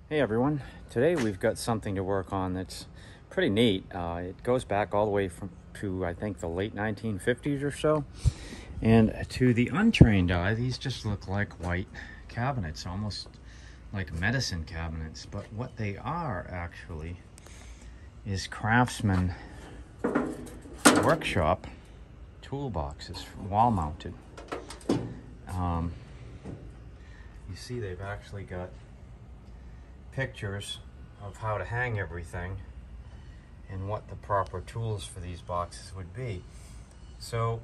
Hey everyone, today we've got something to work on that's pretty neat. It goes back all the way to I think the late 1950s or so. And to the untrained eye, these just look like white cabinets, almost like medicine cabinets. But what they are actually is Craftsman workshop toolboxes, wall mounted. You see they've actually got pictures of how to hang everything and what the proper tools for these boxes would be. So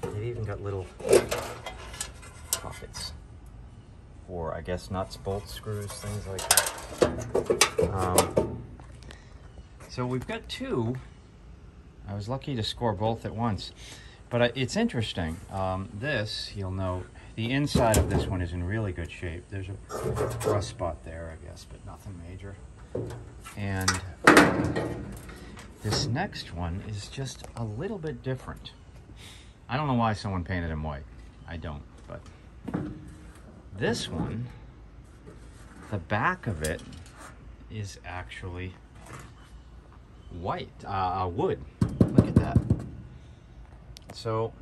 they've even got little pockets for, I guess, nuts, bolts, screws, things like that. So we've got two. I was lucky to score both at once, but it's interesting. This, you'll note, the inside of this one is in really good shape. There's a rust spot there, I guess, but nothing major. And this next one is just a little bit different. I don't know why someone painted him white. I don't, but this one, the back of it is actually white, wood. Look at that. So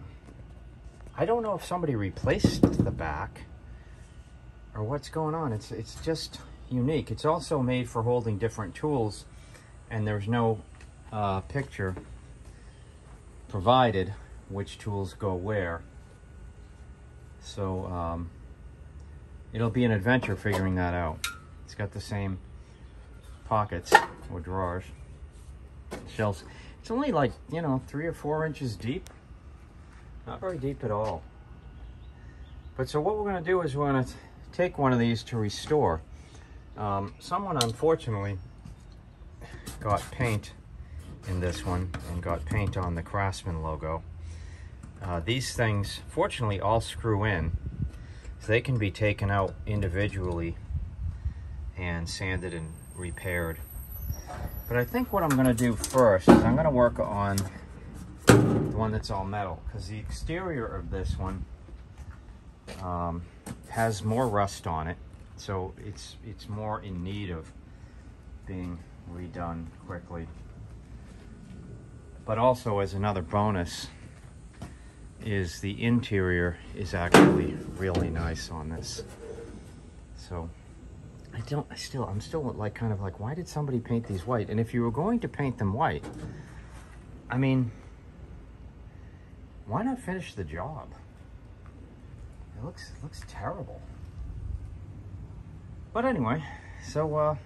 I don't know if somebody replaced the back or what's going on. It's just unique. It's also made for holding different tools, and there's no picture provided which tools go where. So it'll be an adventure figuring that out. It's got the same pockets or drawers, shelves. It's only like, 3 or 4 inches deep. Not very deep at all. But so what we're going to do is we're going to take one of these to restore. Someone unfortunately got paint in this one and got paint on the Craftsman logo. These things fortunately all screw in, so they can be taken out individually and sanded and repaired. But I think what I'm going to do first is I'm going to work on the one that's all metal, because the exterior of this one has more rust on it, so it's more in need of being redone quickly. But also, as another bonus, is the interior is actually really nice on this. So I'm still like kind of like, why did somebody paint these white? And if you were going to paint them white, I mean, why not finish the job? It looks terrible. But anyway, so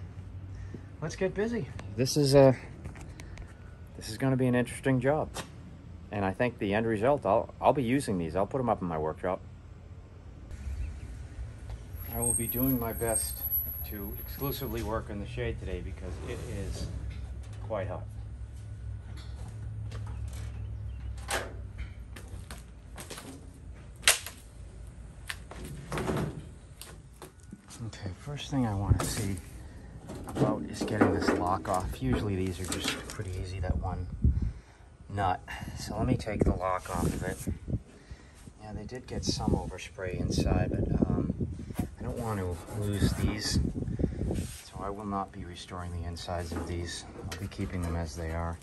let's get busy. This is going to be an interesting job, and I think the end result, I'll be using these. I'll put them up in my workshop. I will be doing my best to exclusively work in the shade today because it is quite hot. Okay, first thing I want to see about is getting this lock off. Usually these are just pretty easy, that one nut. So let me take the lock off of it. Yeah, they did get some overspray inside, but I don't want to lose these. So I will not be restoring the insides of these. I'll be keeping them as they are.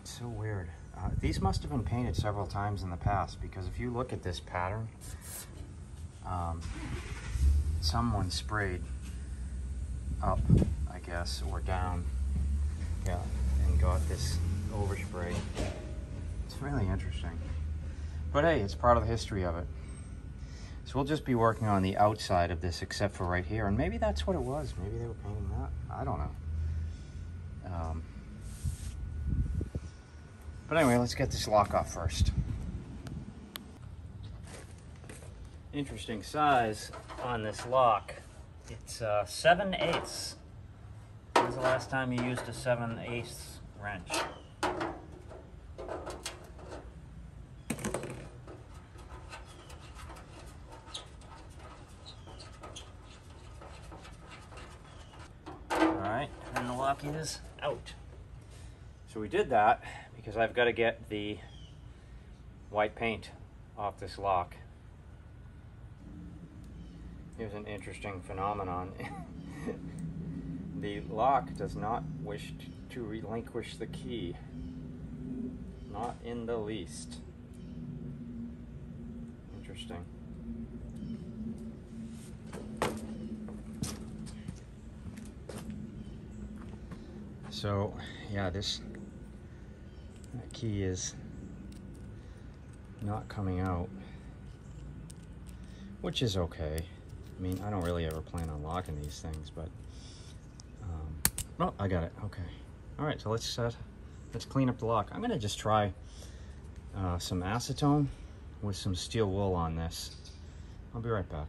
It's so weird. These must have been painted several times in the past, because if you look at this pattern, someone sprayed up, I guess, or down, yeah, and got this overspray. It's really interesting. But hey, it's part of the history of it. So we'll just be working on the outside of this, except for right here. And maybe that's what it was. Maybe they were painting that. I don't know. But anyway, let's get this lock off first. Interesting size on this lock. It's 7/8. When's the last time you used a 7/8 wrench? Alright, and the lock is out. So we did that because I've got to get the white paint off this lock. Here's an interesting phenomenon. The lock does not wish to relinquish the key. Not in the least. Interesting. So, yeah, this key is not coming out, which is okay. I mean, I don't really ever plan on locking these things, but oh, I got it. Okay. All right, so let's clean up the lock. I'm gonna just try some acetone with some steel wool on this. I'll be right back.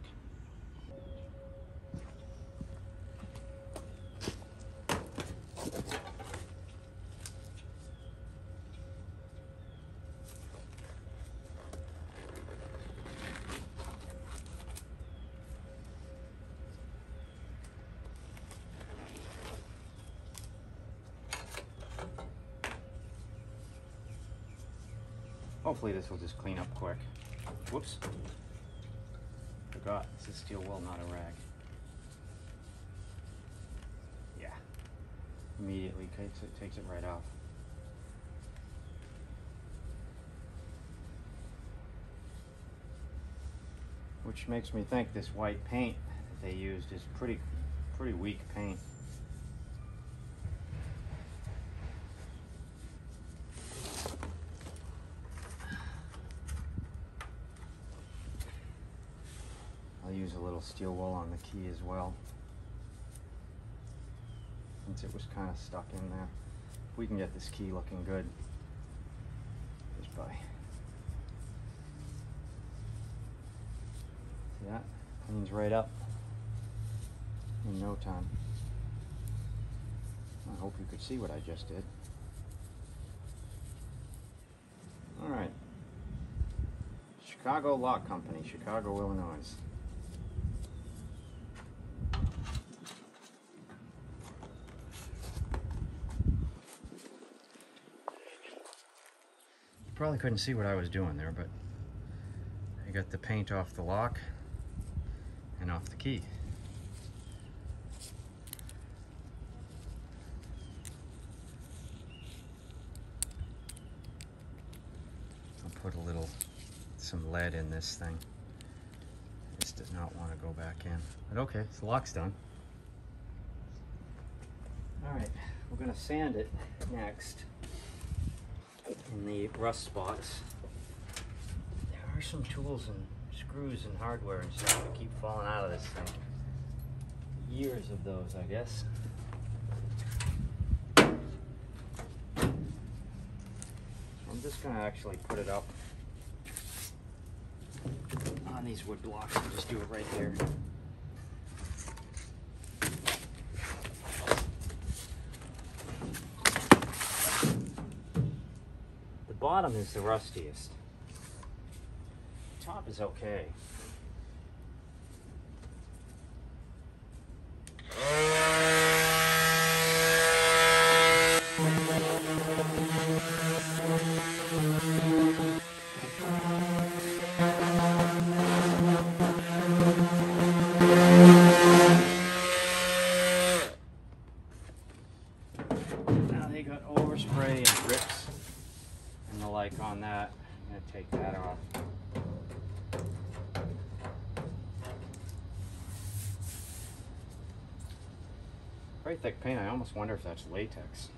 Hopefully this will just clean up quick. Whoops. Forgot, this is steel wool, not a rag. Yeah. Immediately takes it right off. Which makes me think this white paint that they used is pretty weak paint. I'll use a little steel wool on the key as well, since it was kind of stuck in there. We can get this key looking good just by, see that? Cleans right up in no time. I hope you could see what I just did. All right, Chicago Lock Company, Chicago, Illinois. Probably couldn't see what I was doing there, but I got the paint off the lock and off the key. I'll put some lead in this thing. This does not want to go back in. But okay, so the lock's done. All right, we're gonna sand it next. In the rust spots, there are some tools and screws and hardware and stuff that keep falling out of this thing. Years of those, I guess. So I'm just going to actually put it up on these wood blocks and just do it right here. Bottom is the rustiest. Top is okay. Now they got overspray and drips and the like on that. I'm going to take that off. Very thick paint. I almost wonder if that's latex.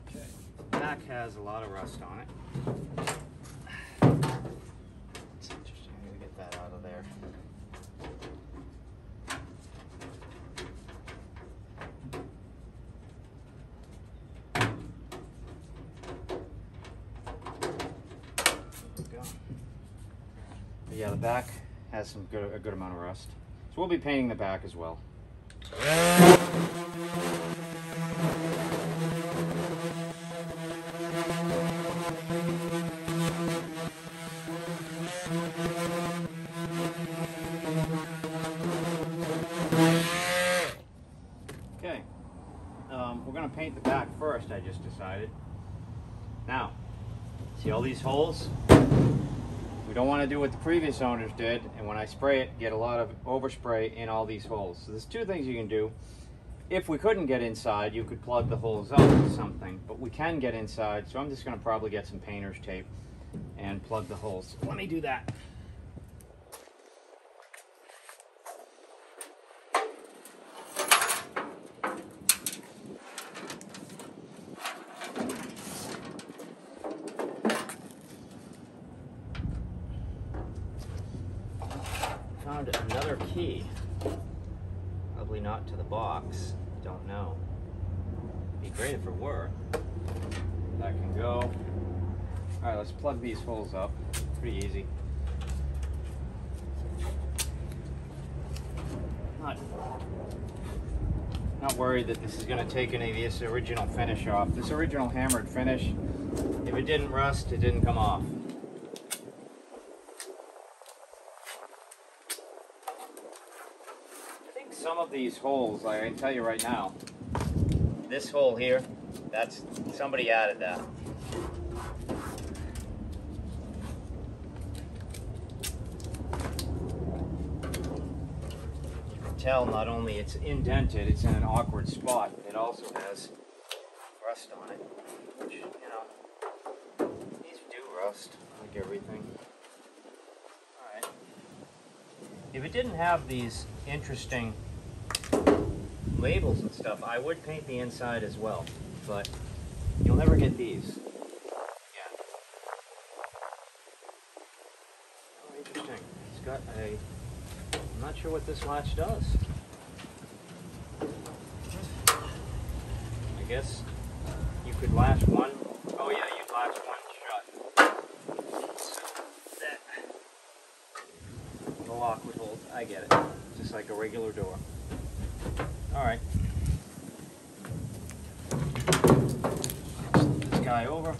Okay, back has a lot of rust on it. It's interesting. I'm going to get that out of there. Yeah, the back has a good amount of rust. So we'll be painting the back as well. Okay, we're gonna paint the back first, I just decided. Now, see all these holes? We don't want to do what the previous owners did, and when I spray it, get a lot of overspray in all these holes. So there's two things you can do. If we couldn't get inside, you could plug the holes up with something, but we can get inside, so I'm just gonna probably get some painter's tape and plug the holes. Let me do that. Found another key. Probably not to the box. Don't know. Be great if it were. That can go. All right, let's plug these holes up. Pretty easy. Not worried that this is going to take any of this original finish off. This original hammered finish, if it didn't rust, it didn't come off. Some of these holes, I can tell you right now, this hole here, that's, somebody added that. You can tell not only it's indented, it's in an awkward spot, it also has rust on it, which, you know, these do rust, like everything. Alright. If it didn't have these interesting labels and stuff, I would paint the inside as well, but you'll never get these. Yeah. Oh, interesting. It's got a, I'm not sure what this latch does. I guess you could latch one. Oh yeah, you'd latch one shut. So that the lock would hold. I get it. Just like a regular door. Alright. This guy over.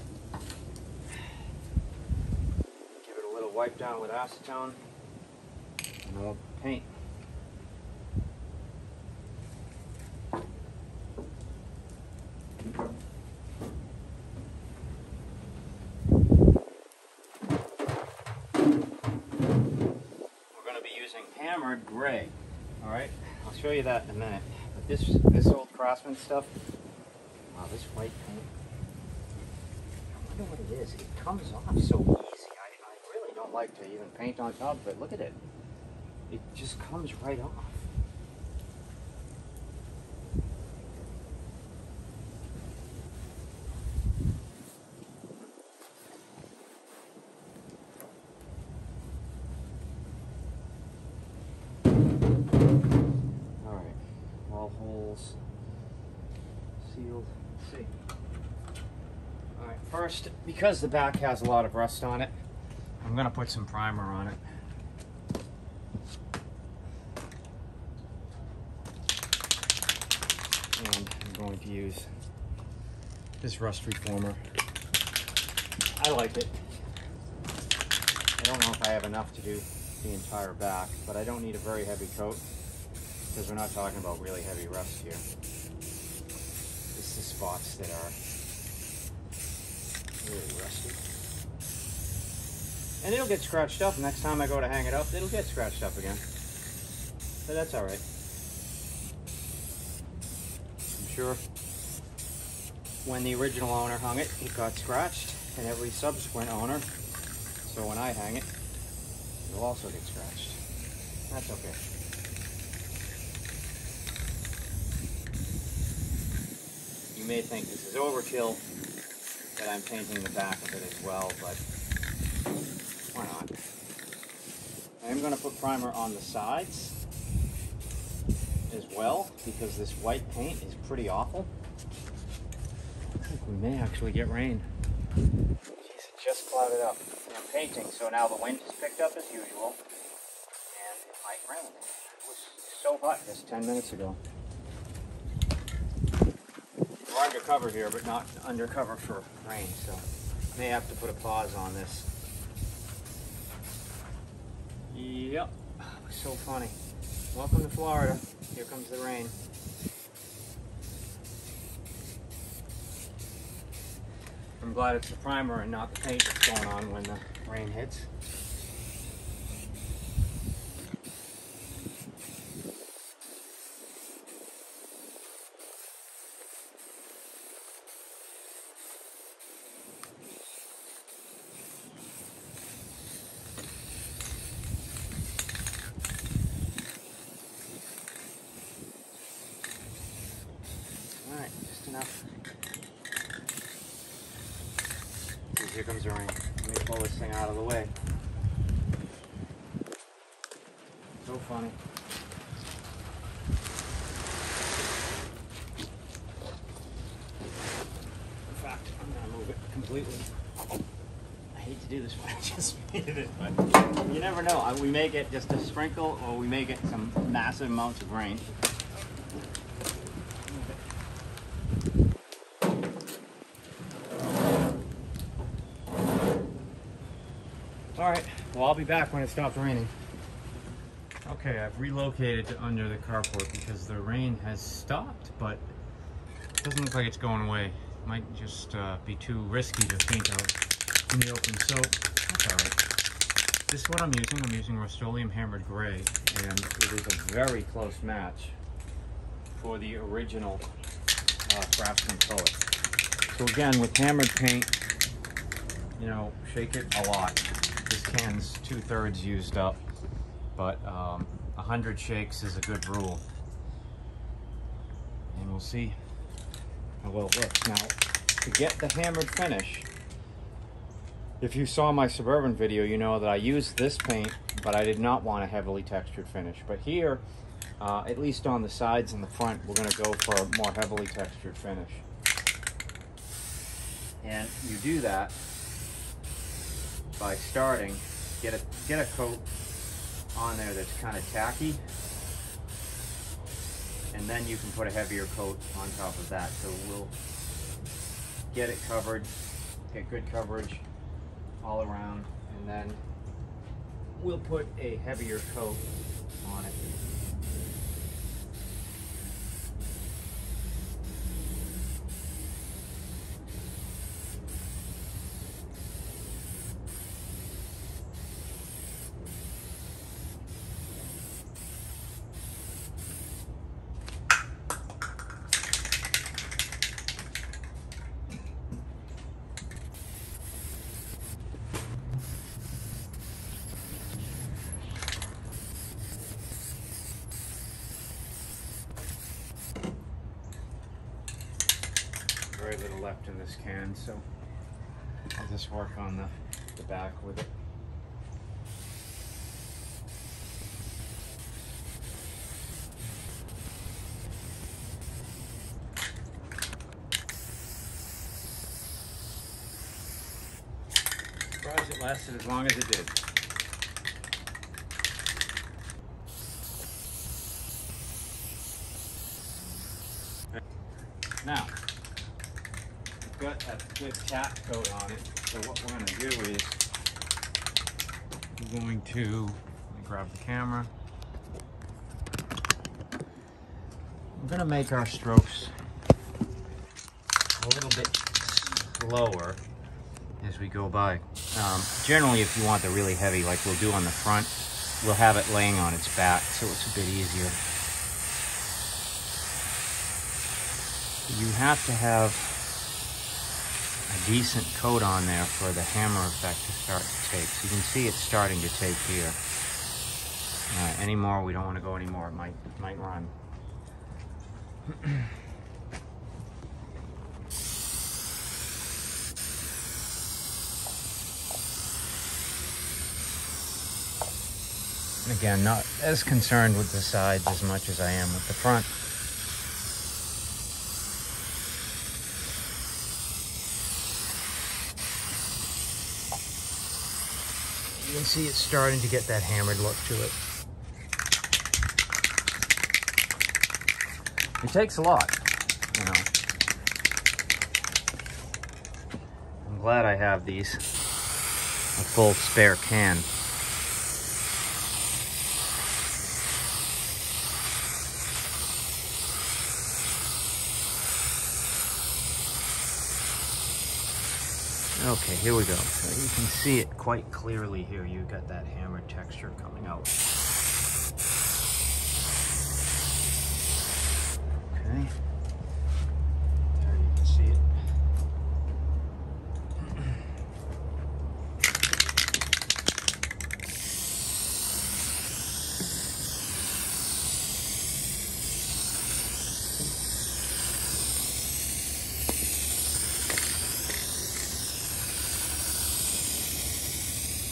Give it a little wipe down with acetone. And we'll paint. We're going to be using hammered gray. Alright? I'll show you that in a minute. But this old Craftsman stuff, wow, this white paint, I wonder what it is. It comes off so easy. I really don't like to even paint on top of it. Look at it. It just comes right off. Holes sealed. Let's see. Alright, first, because the back has a lot of rust on it, I'm going to put some primer on it. And I'm going to use this rust reformer. I like it. I don't know if I have enough to do the entire back, but I don't need a very heavy coat, because we're not talking about really heavy rust here. It's the spots that are really rusty. And it'll get scratched up. Next time I go to hang it up, it'll get scratched up again. But that's alright. I'm sure when the original owner hung it, it got scratched, and every subsequent owner. So when I hang it, it'll also get scratched. That's okay. You may think this is overkill, that I'm painting the back of it as well, but why not? I am going to put primer on the sides as well, because this white paint is pretty awful. I think we may actually get rain. Jeez, it just clouded up. I'm painting, so now the wind is picked up as usual, and it might rain. It was so hot just 10 minutes ago. We're undercover here, but not undercover for rain, so I may have to put a pause on this. Yep, so funny. Welcome to Florida. Here comes the rain. glad it's the primer and not the paint that's going on when the rain hits. Alright, just enough. Here comes the rain. Let me pull this thing out of the way. So funny. In fact, I'm gonna move it completely. I hate to do this when I just made it, but you never know. We may get just a sprinkle or we may get some massive amounts of rain. Alright, well I'll be back when it stops raining. Okay, I've relocated to under the carport because the rain has stopped, but it doesn't look like it's going away. Might just be too risky to paint out in the open, so that's alright. This is what I'm using. I'm using Rust-Oleum Hammered Gray, and it is a very close match for the original Craftsman color. So again, with hammered paint, you know, shake it a lot. This can's 2/3 used up, but 100 shakes is a good rule. And we'll see how well it looks. Now, to get the hammered finish, if you saw my Suburban video, you know that I used this paint, but I did not want a heavily textured finish. But here, at least on the sides and the front, we're going to go for a more heavily textured finish. And you do that by starting, get a coat on there that's kind of tacky, and then you can put a heavier coat on top of that. So we'll get it covered, get good coverage all around, and then we'll put a heavier coat on it. Very little left in this can, so I'll just work on the back with it. Surprised it lasted as long as it did. Now, got a good cap coat on it, so what we're going to do is we're going to, let me grab the camera, we're going to make our strokes a little bit slower as we go by. Generally, if you want the really heavy, like we'll do on the front, we'll have it laying on its back, so it's a bit easier. You have to have a decent coat on there for the hammer effect to start to take. So you can see it's starting to take here. Any more, we don't want to go anymore. It might run. Again, not as concerned with the sides as much as I am with the front. You can see it's starting to get that hammered look to it. It takes a lot, you know. I'm glad I have these, a full spare can. Okay, here we go. So you can see it quite clearly here. You got that hammered texture coming out. Okay. There you can see it.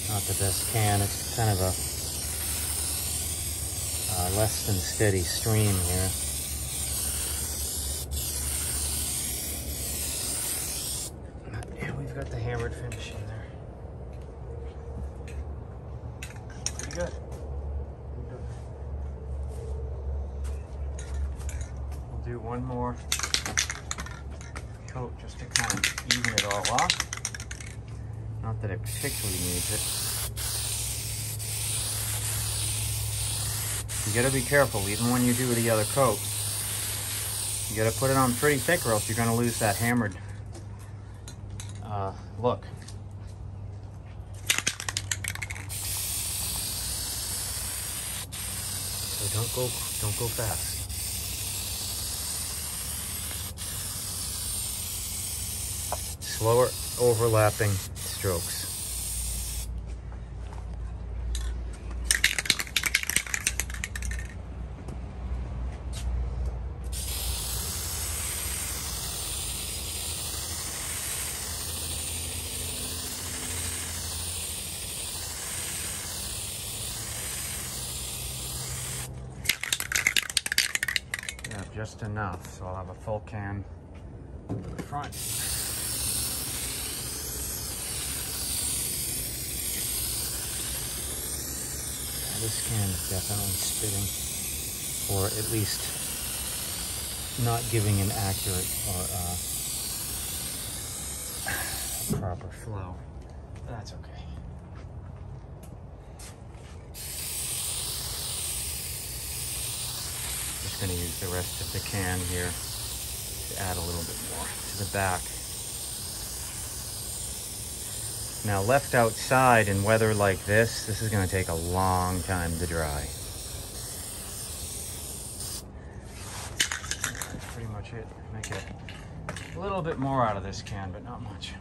Not the best can. It's kind of a less than steady stream here. Yeah, we've got the hammered finish in there. Pretty good. We'll do one more coat just to kind of even it all off. Not that it particularly needs it. You gotta be careful, even when you do the other coat. You gotta put it on pretty thick or else you're gonna lose that hammered look. So don't go fast. Slower overlapping strokes. Yeah, just enough, so I'll have a full can in the front. This can is definitely spitting, or at least not giving an accurate or proper flow. That's okay. Just going to use the rest of the can here to add a little bit more to the back. Now, left outside in weather like this is going to take a long time to dry. That's pretty much it. Make a little bit more out of this can, but not much.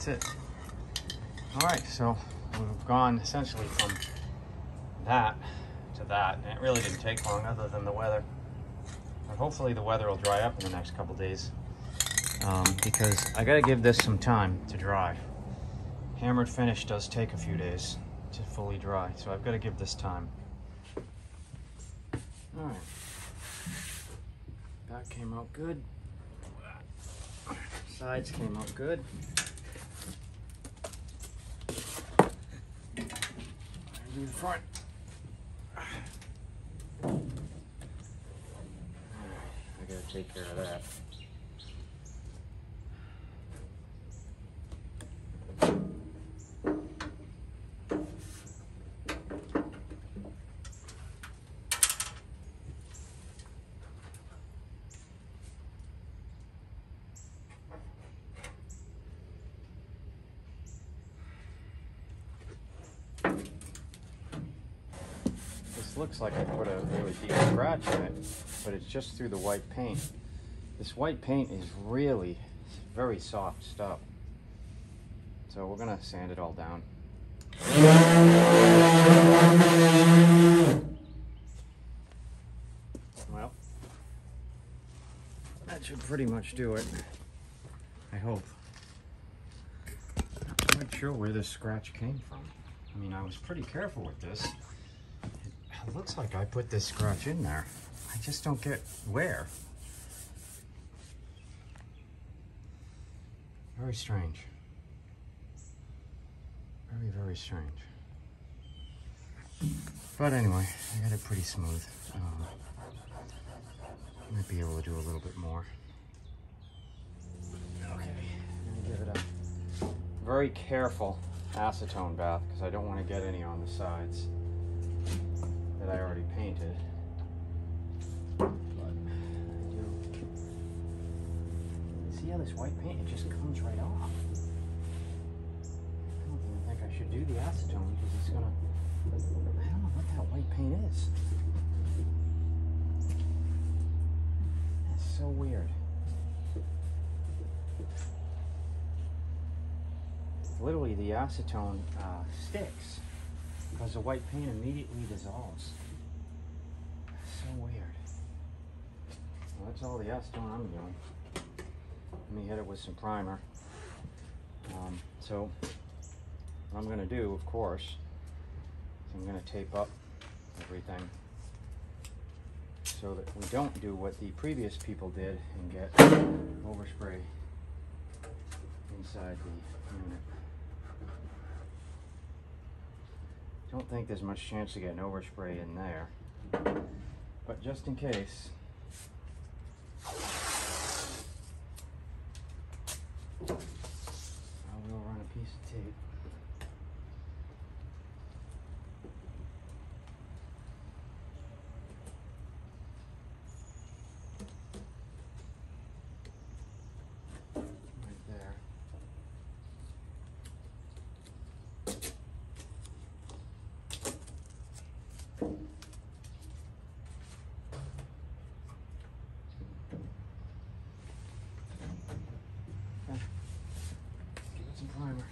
It. All right, so we've gone essentially from that to that, and it really didn't take long other than the weather. But hopefully the weather will dry up in the next couple days, because I got to give this some time to dry. Hammered finish does take a few days to fully dry, so I've got to give this time. All right, that came out good. Sides came out good. In front. I gotta take care of that. Looks like I put a really deep scratch in it, but it's just through the white paint. This white paint is really very soft stuff, so we're gonna sand it all down. Well, that should pretty much do it, I hope. Not quite sure where this scratch came from. I mean, I was pretty careful with this. It looks like I put this scratch in there. I just don't get where. Very strange. Very, very strange. But anyway, I got it pretty smooth. Might be able to do a little bit more. give it a very careful acetone bath because I don't want to get any on the sides that I already painted. But I do. See how this white paint, it just comes right off. I don't even think I should do the acetone because it's gonna, I don't know what that white paint is. That's so weird. Literally the acetone sticks because the white paint immediately dissolves. So weird. Well, that's all the acetone I'm doing. Let me hit it with some primer. So what I'm going to do, of course, is I'm going to tape up everything so that we don't do what the previous people did and get overspray inside the unit. Don't think there's much chance to get an overspray in there, but just in case. I will run a piece of tape. Right there. Primer.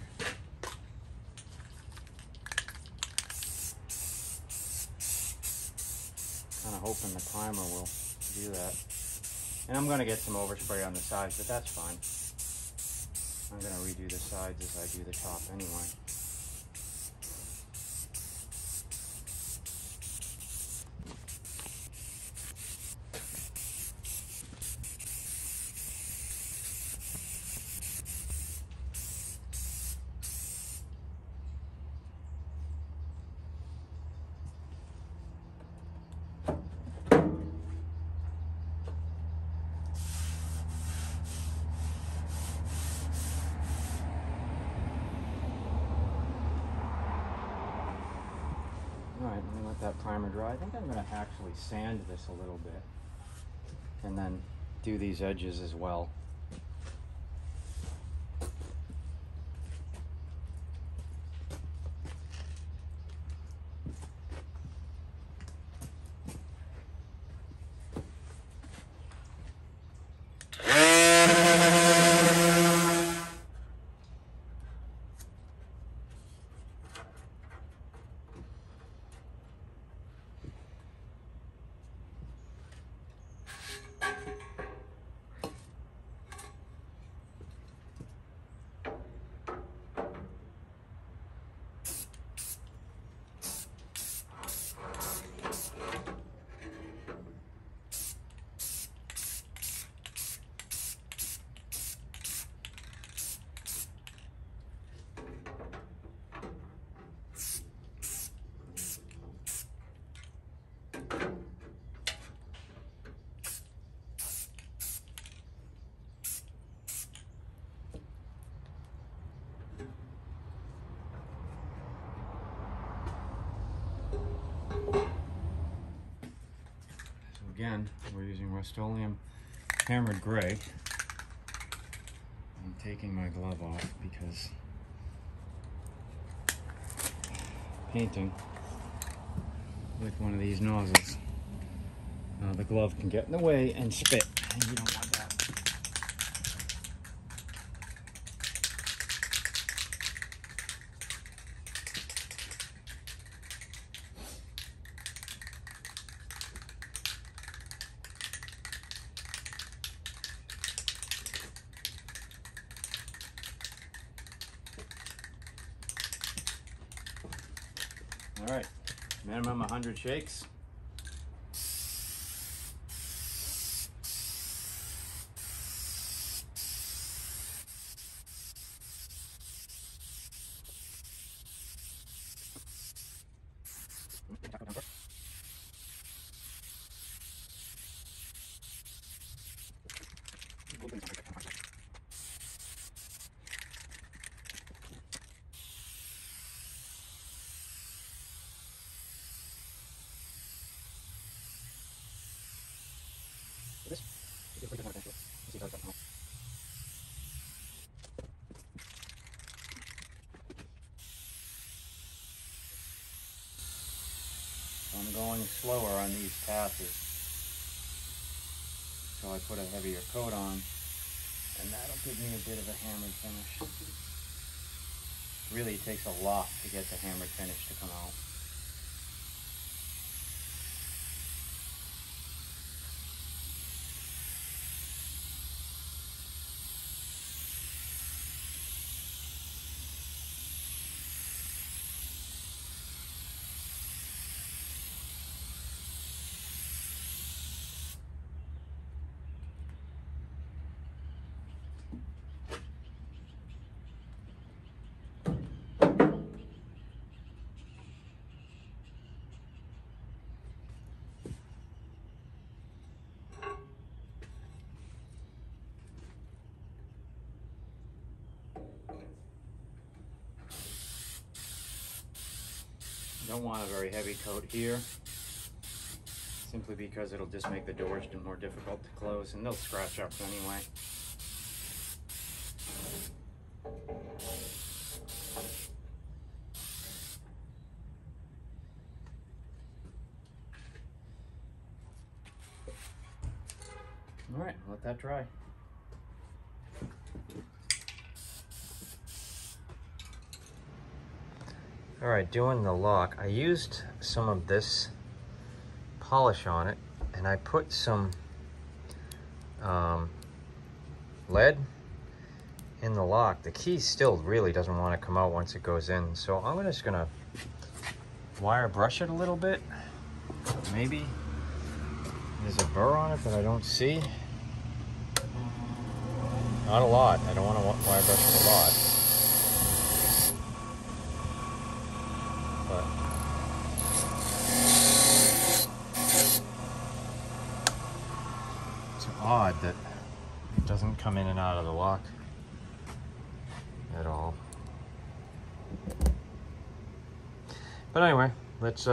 Kind of hoping the primer will do that. And I'm going to get some overspray on the sides, but that's fine. I'm going to redo the sides as I do the top anyway. Alright, let me let that primer dry. I think I'm going to actually sand this a little bit and then do these edges as well. Again, we're using Rust-Oleum hammered gray. I'm taking my glove off because painting with one of these nozzles, the glove can get in the way and spit, and you don't want that. All right, minimum 100 shakes. going slower on these passes. So I put a heavier coat on, and that'll give me a bit of a hammered finish. Really, it takes a lot to get the hammered finish to come out. Don't want a very heavy coat here, simply because it'll just make the doors more difficult to close, and they'll scratch up anyway. All right, let that dry. All right, doing the lock, I used some of this polish on it, and I put some lead in the lock. The key still really doesn't want to come out once it goes in, so I'm just gonna wire brush it a little bit. Maybe there's a burr on it that I don't see. Not a lot. I don't want to wire brush it a lot. But it's odd that it doesn't come in and out of the lock at all. But anyway, let's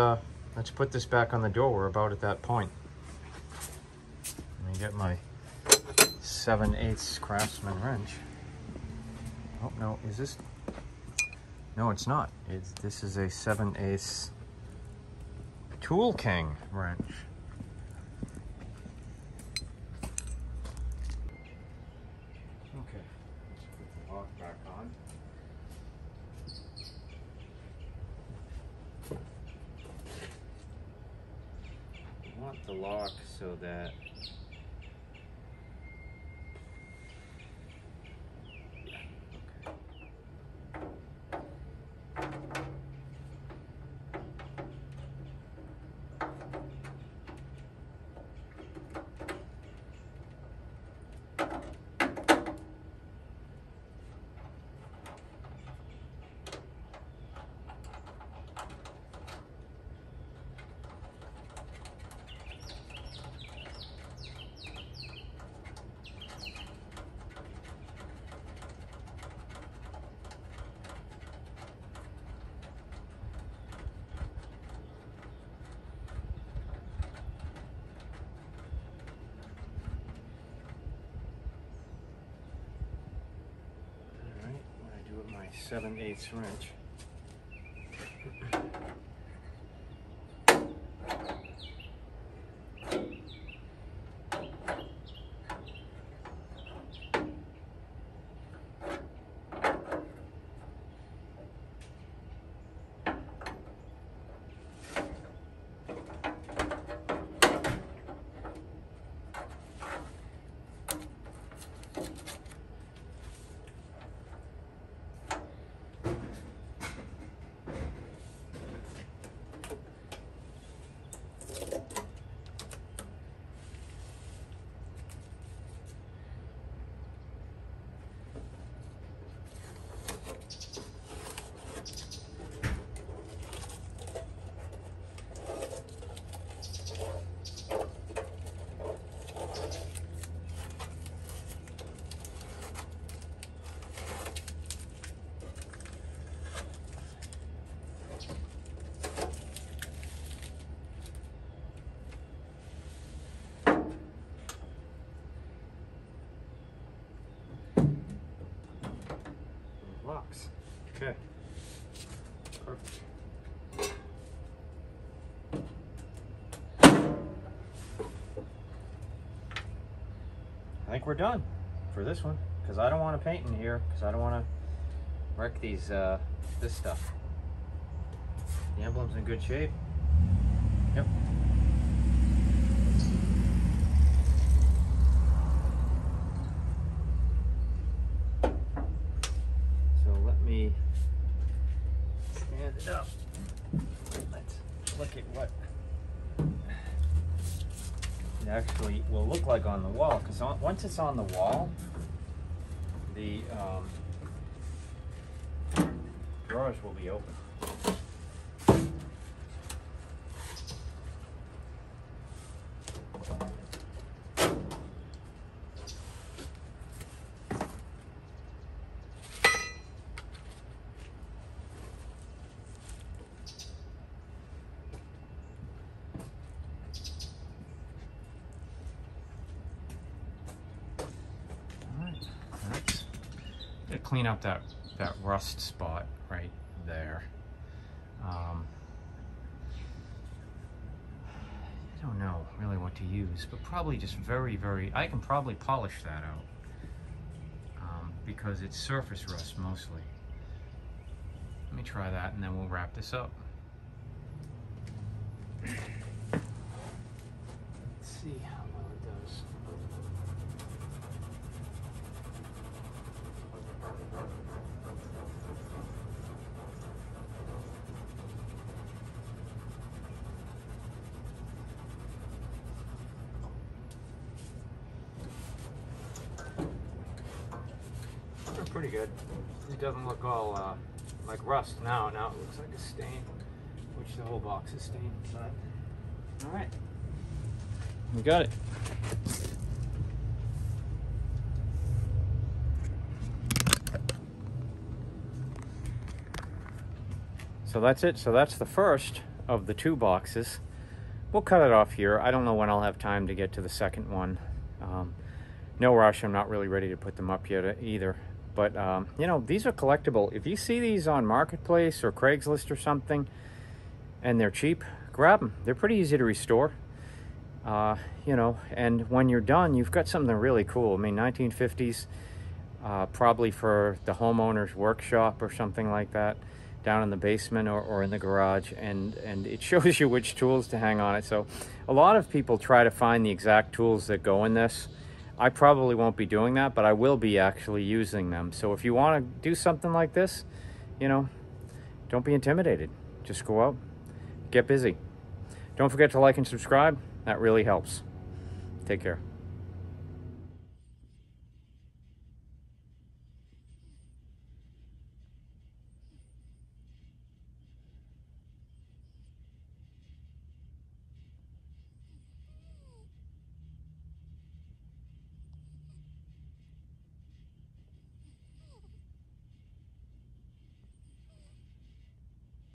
put this back on the door. We're about at that point. Let me get my 7/8 Craftsman wrench. Oh no, is this? No, it's not. This is a 7/8 Tool King wrench. Okay, let's put the lock back on. I want the lock so that my 7/8 wrench. Locks. Okay. Perfect. think we're done for this one, because I don't want to paint in here, because I don't want to wreck these this stuff. The emblem's in good shape. Yep. So let me stand it up. Let's look at what it actually will look like on the wall, because once it's on the wall, the drawers will be open. Clean up that rust spot right there. I don't know really what to use, but probably just I can probably polish that out because it's surface rust mostly. Let me try that and then we'll wrap this up. Let's see how well it does. Pretty good. It doesn't look all like rust now. Now it looks like a stain, which the whole box is stained inside. All right, we got it. So that's it. So that's the first of the 2 boxes. We'll cut it off here. I don't know when I'll have time to get to the second one. No rush. I'm not really ready to put them up yet either. But, you know, these are collectible. If you see these on Marketplace or Craigslist or something, and they're cheap, grab them. They're pretty easy to restore. You know, and when you're done, you've got something really cool. I mean, 1950s, probably for the homeowner's workshop or something like that, down in the basement or in the garage, and it shows you which tools to hang on it. So a lot of people try to find the exact tools that go in this. I probably won't be doing that, but I will be actually using them. So if you want to do something like this, you know, don't be intimidated. Just go out, get busy. Don't forget to like and subscribe. That really helps. Take care.